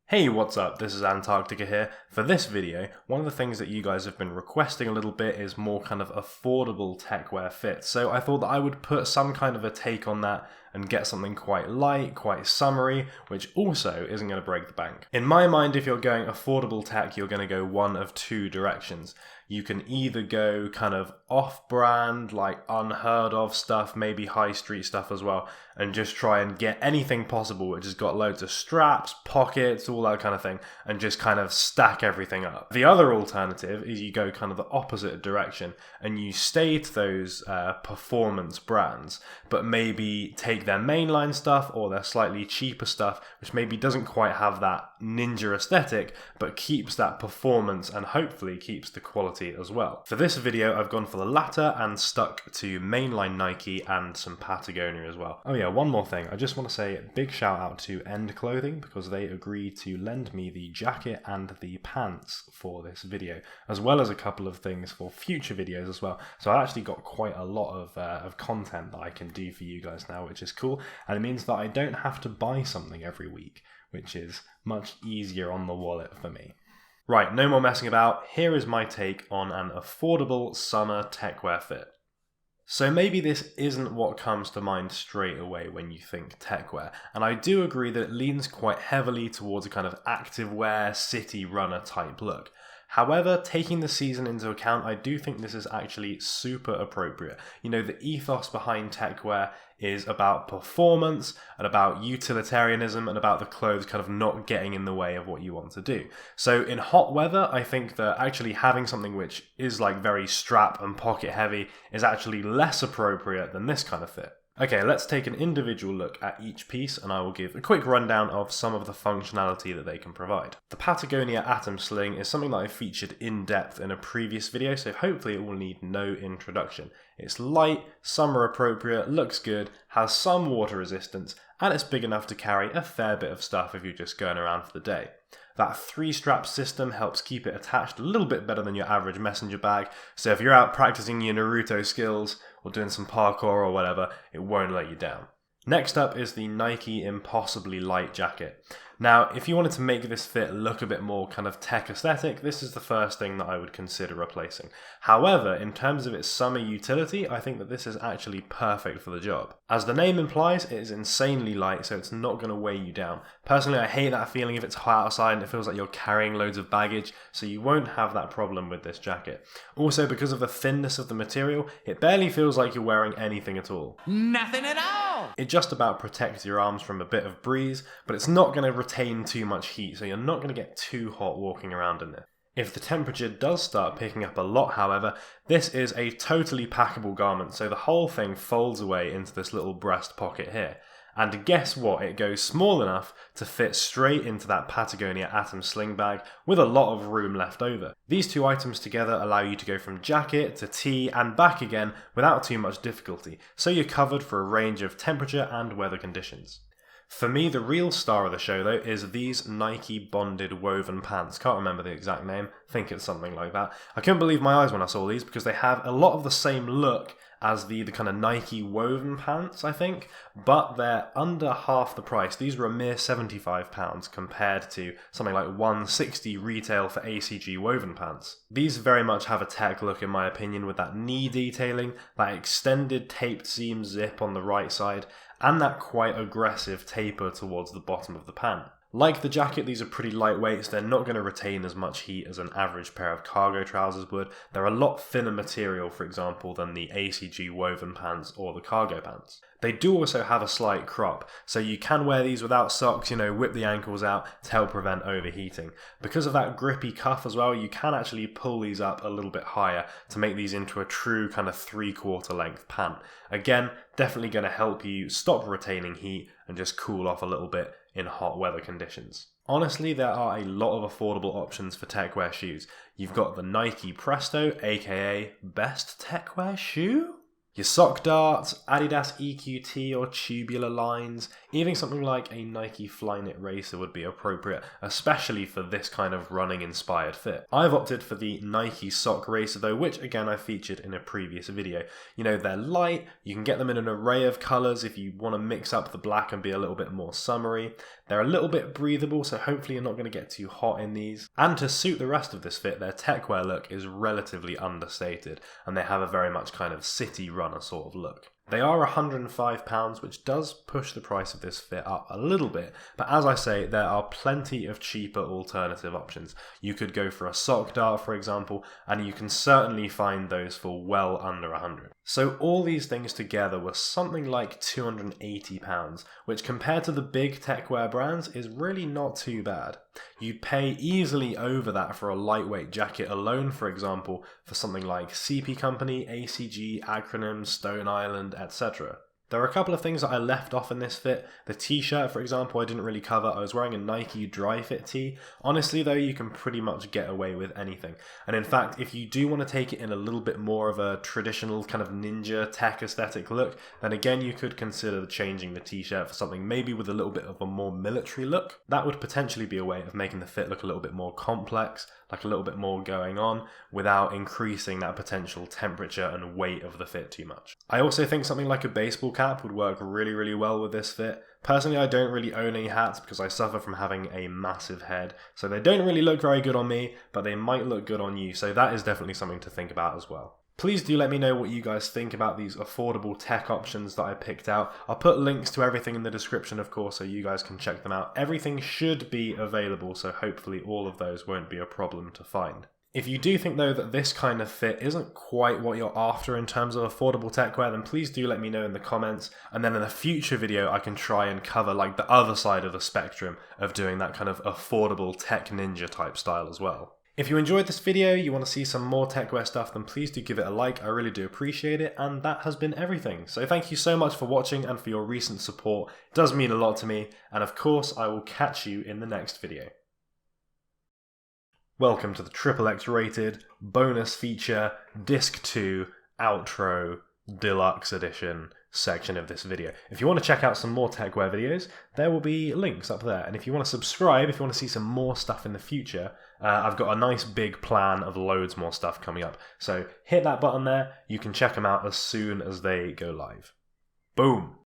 Hey, what's up? This is Antarctica here. For this video, one of the things that you guys have been requesting a little bit is more kind of affordable techwear fits. So I thought that I would put some kind of a take on that and get something quite light, quite summery, which also isn't going to break the bank. In my mind, if you're going affordable tech, you're going to go one of two directions. You can either go kind of off-brand, like unheard of stuff, maybe high street stuff as well, and just try and get anything possible which has got loads of straps, pockets, all that kind of thing, and just kind of stack everything up. The other alternative is you go kind of the opposite direction and you stay to those performance brands, but maybe take their mainline stuff or their slightly cheaper stuff, which maybe doesn't quite have that ninja aesthetic, but keeps that performance and hopefully keeps the quality as well. For this video, I've gone for the latter and stuck to mainline Nike and some Patagonia as well. Oh yeah, one more thing. I just want to say a big shout out to End Clothing because they agreed to lend me the jacket and the pants for this video, as well as a couple of things for future videos as well. So I actually got quite a lot of content that I can do for you guys now, which is cool. And it means that I don't have to buy something every week, which is much easier on the wallet for me. Right, no more messing about. Here is my take on an affordable summer techwear fit. So maybe this isn't what comes to mind straight away when you think techwear, and I do agree that it leans quite heavily towards a kind of activewear, city runner type look. However, taking the season into account, I do think this is actually super appropriate. You know, the ethos behind techwear is about performance and about utilitarianism and about the clothes kind of not getting in the way of what you want to do. So in hot weather, I think that actually having something which is like very strap and pocket heavy is actually less appropriate than this kind of fit. Okay, let's take an individual look at each piece and I will give a quick rundown of some of the functionality that they can provide. The Patagonia Atom Sling is something that I featured in depth in a previous video, so hopefully it will need no introduction. It's light, summer appropriate, looks good, has some water resistance, and it's big enough to carry a fair bit of stuff if you're just going around for the day. That 3-strap system helps keep it attached a little bit better than your average messenger bag, so if you're out practicing your Naruto skills or doing some parkour or whatever, it won't let you down. Next up is the Nike Impossibly light jacket. Now, if you wanted to make this fit look a bit more kind of tech aesthetic, this is the first thing that I would consider replacing. However, in terms of its summer utility, I think that this is actually perfect for the job. As the name implies, it is insanely light, so it's not going to weigh you down. Personally, I hate that feeling if it's hot outside and it feels like you're carrying loads of baggage, so you won't have that problem with this jacket. Also, because of the thinness of the material, it barely feels like you're wearing anything at all. Nothing at all! It just about protects your arms from a bit of breeze, but it's not going to retain too much heat, so you're not going to get too hot walking around in it. If the temperature does start picking up a lot, however, this is a totally packable garment, so the whole thing folds away into this little breast pocket here. And guess what? It goes small enough to fit straight into that Patagonia Atom Sling bag with a lot of room left over. These two items together allow you to go from jacket to tee and back again without too much difficulty, so you're covered for a range of temperature and weather conditions. For me, the real star of the show, though, is these Nike bonded woven pants. Can't remember the exact name. I think it's something like that. I couldn't believe my eyes when I saw these because they have a lot of the same look as the kind of Nike woven pants, I think, but they're under half the price. These were a mere £75 compared to something like $160 retail for ACG woven pants. These very much have a tech look in my opinion, with that knee detailing, that extended taped seam zip on the right side, and that quite aggressive taper towards the bottom of the pant. Like the jacket, these are pretty lightweight, so they're not going to retain as much heat as an average pair of cargo trousers would. They're a lot thinner material, for example, than the ACG woven pants or the cargo pants. They do also have a slight crop, so you can wear these without socks, whip the ankles out to help prevent overheating. Because of that grippy cuff as well, you can actually pull these up a little bit higher to make these into a true kind of 3/4 length pant. Again, definitely going to help you stop retaining heat and just cool off a little bit in hot weather conditions. Honestly, there are a lot of affordable options for techwear shoes. You've got the Nike Presto, aka best techwear shoe? Your Sock Darts, Adidas EQT or tubular lines, Even something like a Nike Flyknit Racer would be appropriate, especially for this kind of running inspired fit. I've opted for the Nike Sock Racer though, which again I featured in a previous video. You know, they're light, you can get them in an array of colours if you want to mix up the black and be a little bit more summery. They're a little bit breathable, so hopefully you're not going to get too hot in these. And to suit the rest of this fit, their Techwear look is relatively understated, and they have a very much kind of city runner sort of look. They are £105, which does push the price of this fit up a little bit, but as I say, there are plenty of cheaper alternative options. You could go for a sock dart, for example, and you can certainly find those for well under £100. So all these things together were something like £280, which compared to the big Techwear brands is really not too bad. You'd pay easily over that for a lightweight jacket alone, for example, for something like CP Company, ACG, Acronym, Stone Island, etc. There are a couple of things that I left off in this fit. The t-shirt, for example, I didn't really cover. I was wearing a Nike dry fit tee. Honestly though, you can pretty much get away with anything. And in fact, if you do want to take it in a little bit more of a traditional kind of ninja tech aesthetic look, then again you could consider changing the t-shirt for something maybe with a little bit of a more military look. That would potentially be a way of making the fit look a little bit more complex, like a little bit more going on, without increasing that potential temperature and weight of the fit too much. I also think something like a baseball cap would work really well with this fit. Personally, I don't really own any hats because I suffer from having a massive head, so they don't really look very good on me, but they might look good on you, so that is definitely something to think about as well. Please do let me know what you guys think about these affordable tech options that I picked out. I'll put links to everything in the description, of course, so you guys can check them out. Everything should be available, so hopefully all of those won't be a problem to find. If you do think though that this kind of fit isn't quite what you're after in terms of affordable techwear, then please do let me know in the comments, and then in a future video I can try and cover like the other side of the spectrum of doing that kind of affordable tech ninja type style as well. If you enjoyed this video, you want to see some more techwear stuff, then please do give it a like, I really do appreciate it, and that has been everything. So thank you so much for watching and for your recent support, it does mean a lot to me, and of course I will catch you in the next video. Welcome to the XXX rated, bonus feature, disc 2, outro, deluxe edition section of this video. If you want to check out some more techwear videos, there will be links up there. And if you want to subscribe, if you want to see some more stuff in the future, I've got a nice big plan of loads more stuff coming up. So hit that button there, you can check them out as soon as they go live. Boom!